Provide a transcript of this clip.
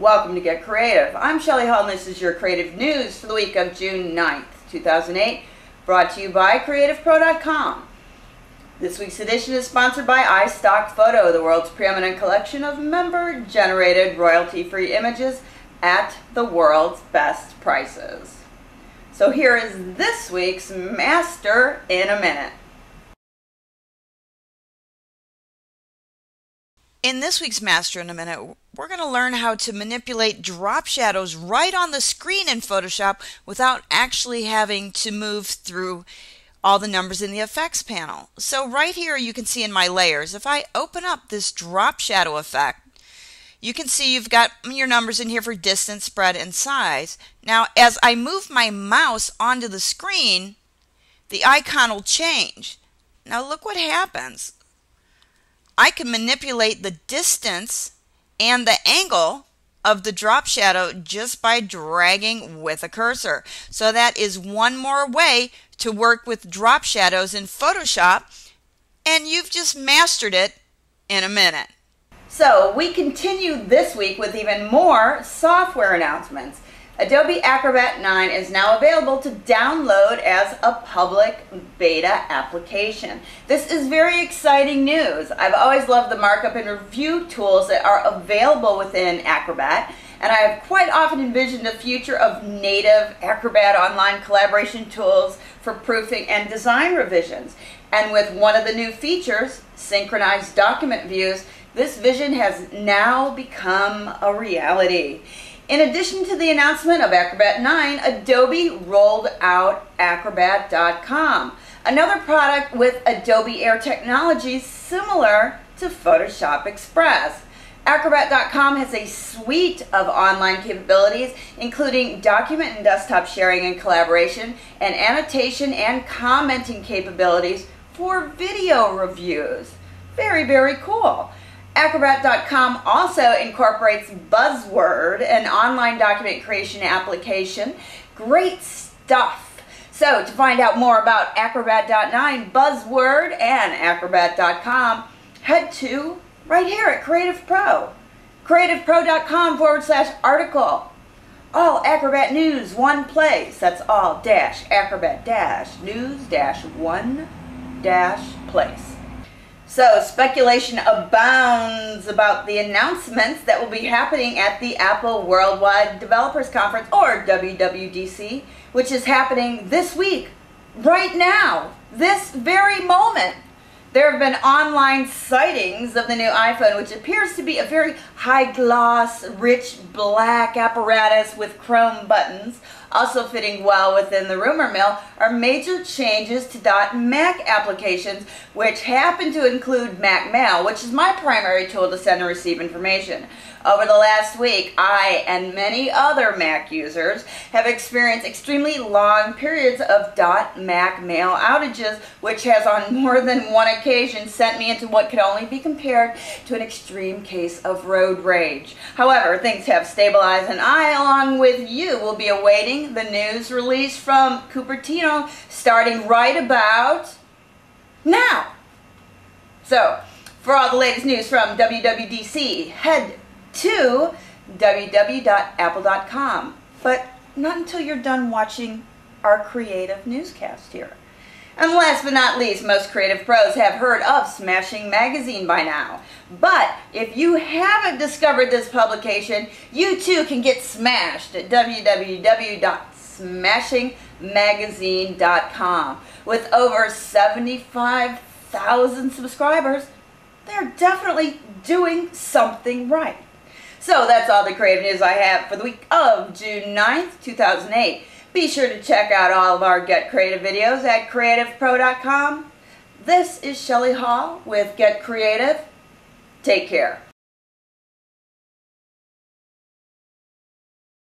Welcome to Get Creative. I'm Shelly Hall and this is your creative news for the week of June 9th, 2008, brought to you by CreativePro.com. This week's edition is sponsored by iStock Photo, the world's preeminent collection of member-generated royalty-free images at the world's best prices. So here is this week's Master in a Minute. In this week's Master in a Minute, we're going to learn how to manipulate drop shadows right on the screen in Photoshop without actually having to move through all the numbers in the effects panel. So right here you can see in my layers, if I open up this drop shadow effect, you can see you've got your numbers in here for distance, spread, and size. Now as I move my mouse onto the screen, the icon will change. Now look what happens. I can manipulate the distance and the angle of the drop shadow just by dragging with a cursor. So that is one more way to work with drop shadows in Photoshop, and you've just mastered it in a minute. So we continue this week with even more software announcements. Adobe Acrobat 9 is now available to download as a public beta application. This is very exciting news. I've always loved the markup and review tools that are available within Acrobat, and I have quite often envisioned a future of native Acrobat online collaboration tools for proofing and design revisions. And with one of the new features, synchronized document views, this vision has now become a reality. In addition to the announcement of Acrobat 9, Adobe rolled out Acrobat.com, another product with Adobe Air technology similar to Photoshop Express. Acrobat.com has a suite of online capabilities, including document and desktop sharing and collaboration, and annotation and commenting capabilities for video reviews. Very, very cool. Acrobat.com also incorporates Buzzword, an online document creation application. Great stuff. So to find out more about Acrobat.9, Buzzword, and Acrobat.com, head to right here at Creative Pro. CreativePro.com/article. All Acrobat news, one place. That's all Acrobat-news-one-place. So speculation abounds about the announcements that will be happening at the Apple Worldwide Developers Conference, or WWDC, which is happening this week, right now, this very moment. There have been online sightings of the new iPhone, which appears to be a very high-gloss, rich black apparatus with chrome buttons. Also fitting well within the rumor mill are major changes to .Mac applications, which happen to include Mac Mail, which is my primary tool to send and receive information. Over the last week, I and many other Mac users have experienced extremely long periods of .Mac Mail outages, which has on more than one occasion sent me into what could only be compared to an extreme case of road rage. However, things have stabilized, and I, along with you, will be awaiting the news release from Cupertino starting right about now. So, for all the latest news from WWDC, head to www.apple.com. But not until you're done watching our creative newscast here. And last but not least, most creative pros have heard of Smashing Magazine by now. But if you haven't discovered this publication, you too can get smashed at www.smashingmagazine.com. With over 75,000 subscribers, they're definitely doing something right. So that's all the creative news I have for the week of June 9th, 2008. Be sure to check out all of our Get Creative videos at CreativePro.com. This is Shelly Hall with Get Creative. Take care.